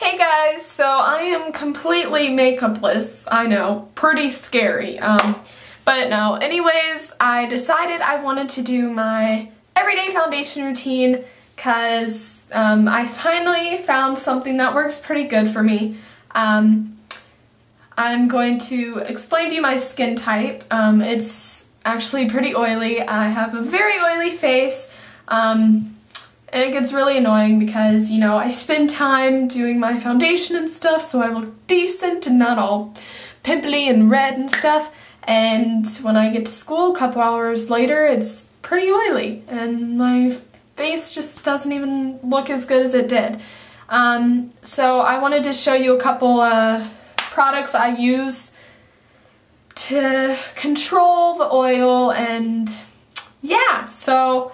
Hey guys, so I am completely makeupless. I know, pretty scary. But no, anyways, I decided I wanted to do my everyday foundation routine because I finally found something that works pretty good for me. I'm going to explain to you my skin type. It's actually pretty oily. I have a very oily face. And it gets really annoying because, you know, I spend time doing my foundation and stuff so I look decent and not all pimply and red and stuff. And when I get to school a couple hours later, it's pretty oily and my face just doesn't even look as good as it did. So I wanted to show you a couple products I use to control the oil, and yeah, so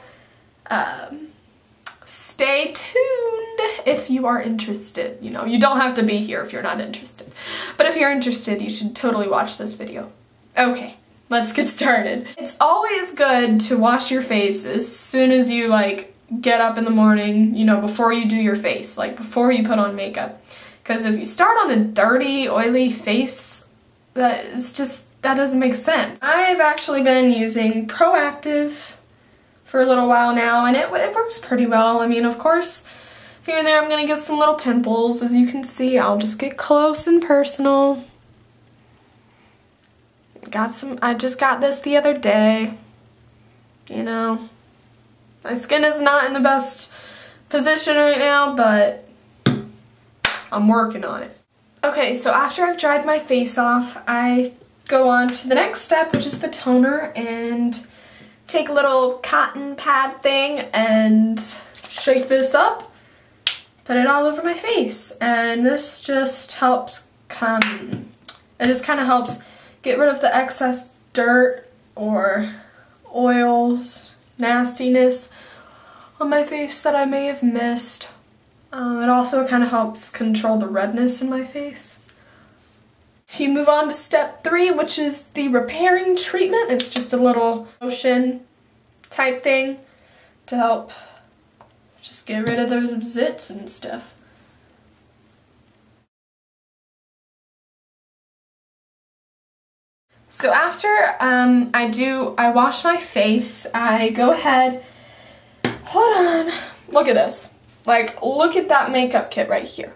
stay tuned if you are interested. You know, you don't have to be here if you're not interested. But if you're interested, you should totally watch this video. Okay, let's get started. It's always good to wash your face as soon as you, like, get up in the morning, you know, before you do your face, like, before you put on makeup. Because if you start on a dirty, oily face, that doesn't make sense. I've actually been using Proactiv for a little while now, and it works pretty well. I mean, of course, here and there I'm gonna get some little pimples. As you can see, I'll just get close and personal. I just got this the other day. You know, my skin is not in the best position right now, but I'm working on it. Okay, so after I've dried my face off, I go on to the next step, which is the toner, and take a little cotton pad thing and shake this up, put it all over my face, and this just helps it just kind of helps get rid of the excess dirt or oils, nastiness on my face that I may have missed. It also kind of helps control the redness in my face. So you move on to step 3, which is the repairing treatment. It's just a little lotion type thing to help just get rid of those zits and stuff. So after I wash my face, I go ahead, hold on, look at this. Like, look at that makeup kit right here.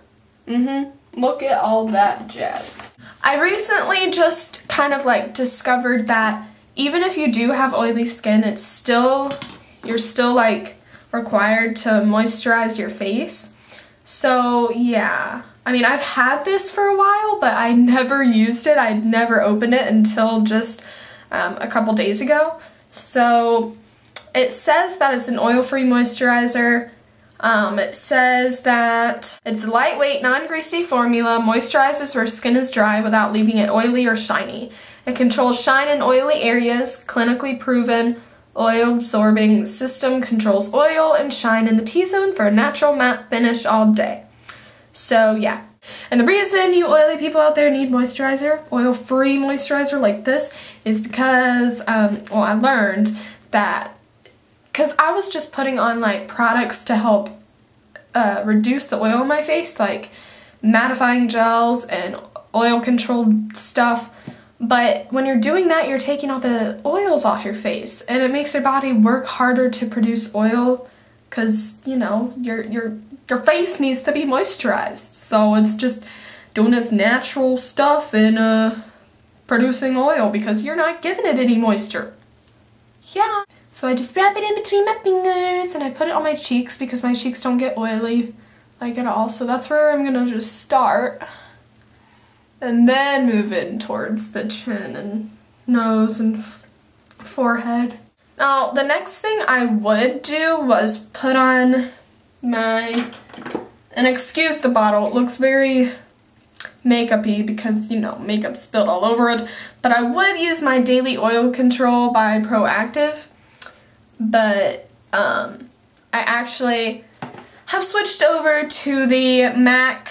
Look at all that jazz. I recently just kind of like discovered that even if you do have oily skin, you're still like required to moisturize your face. So yeah, I mean, I've had this for a while, but I never used it. I'd never opened it until just a couple days ago. So it says that it's an oil-free moisturizer. It says that it's a lightweight, non-greasy formula, moisturizes where skin is dry without leaving it oily or shiny. It controls shine in oily areas, clinically proven. Oil-absorbing system controls oil and shine in the T-zone for a natural matte finish all day. So yeah. And the reason you oily people out there need moisturizer, oil-free moisturizer like this, is because, well, I learned that because I was just putting on like products to help reduce the oil in my face, like mattifying gels and oil controlled stuff. But when you're doing that, you're taking all the oils off your face, and it makes your body work harder to produce oil because, you know, your face needs to be moisturized. So it's just doing its natural stuff and producing oil because you're not giving it any moisture. Yeah. So I just wrap it in between my fingers and I put it on my cheeks because my cheeks don't get oily like at all. So that's where I'm gonna just start and then move in towards the chin and nose and forehead. Now the next thing I would do was put on and excuse the bottle, it looks very makeup-y because, you know, makeup spilled all over it, but I would use my Daily Oil Control by Proactiv. But I actually have switched over to the MAC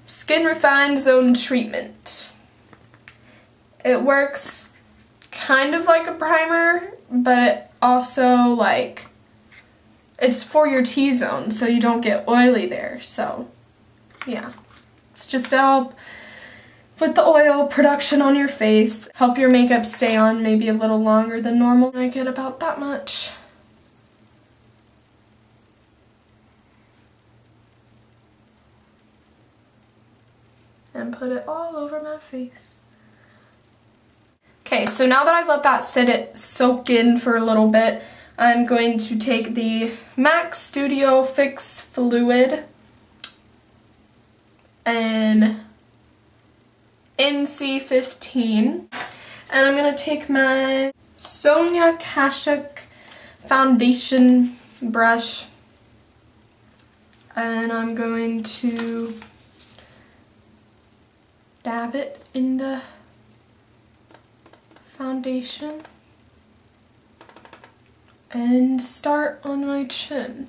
Skin Refined Zone Treatment. It works kind of like a primer, but it also like it's for your T-zone, so you don't get oily there. So, yeah. It's just to help with the oil production on your face, help your makeup stay on maybe a little longer than normal. I get about that much. And put it all over my face. Okay, so now that I've let that soak in for a little bit, I'm going to take the MAC Studio Fix Fluid and NC15, and I'm going to take my Sonia Kashuk foundation brush, and I'm going to dab it in the foundation and start on my chin.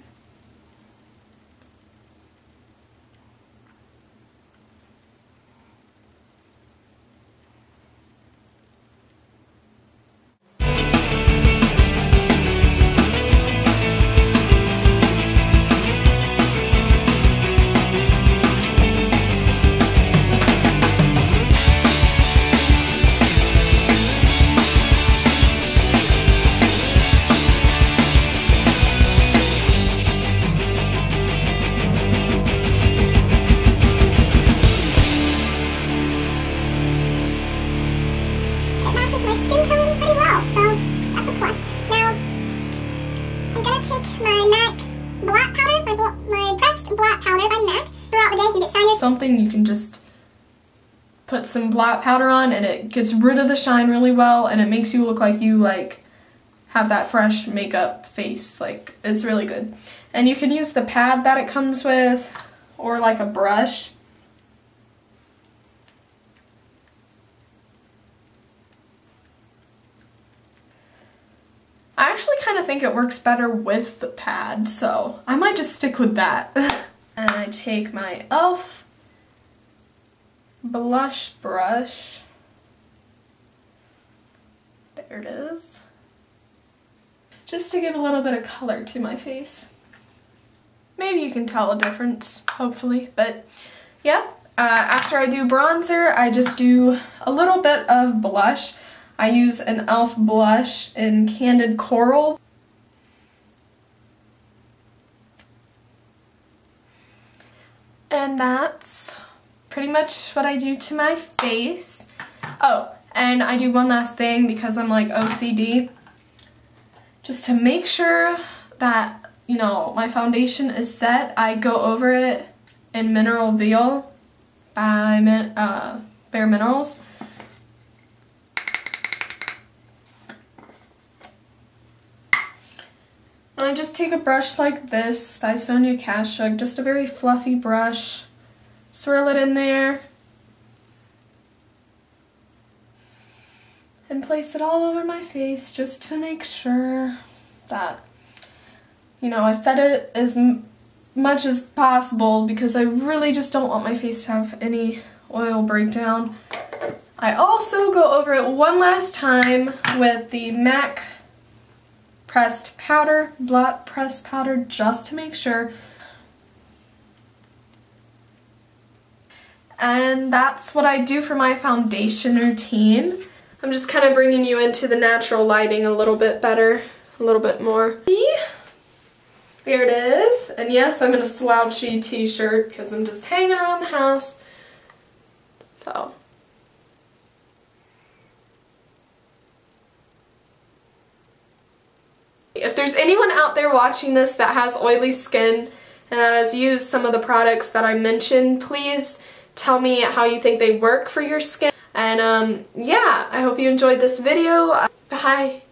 Something you can just put some black powder on and it gets rid of the shine really well, and it makes you look like you have that fresh makeup face. Like, it's really good. And you can use the pad that it comes with or like a brush. I actually kind of think it works better with the pad, so I might just stick with that. And I take my e.l.f. blush brush. There it is. Just to give a little bit of color to my face. Maybe you can tell a difference, hopefully. But yeah, after I do bronzer, I just do a little bit of blush. I use an e.l.f. blush in Candid Coral. And that's pretty much what I do to my face. Oh, and I do one last thing because I'm like OCD. Just to make sure that, you know, my foundation is set, I go over it in Mineral Veil by Bare Minerals. And I just take a brush like this by Sonia Kashuk, just a very fluffy brush, swirl it in there, and place it all over my face just to make sure that, you know, I set it as much as possible because I really just don't want my face to have any oil breakdown. I also go over it one last time with the MAC pressed powder, blot pressed powder, just to make sure. And that's what I do for my foundation routine. I'm just kind of bringing you into the natural lighting a little bit better, a little bit more. There it is. And yes, I'm in a slouchy t-shirt because I'm just hanging around the house. So. If there's anyone out there watching this that has oily skin and that has used some of the products that I mentioned, please tell me how you think they work for your skin. And yeah, I hope you enjoyed this video. Bye.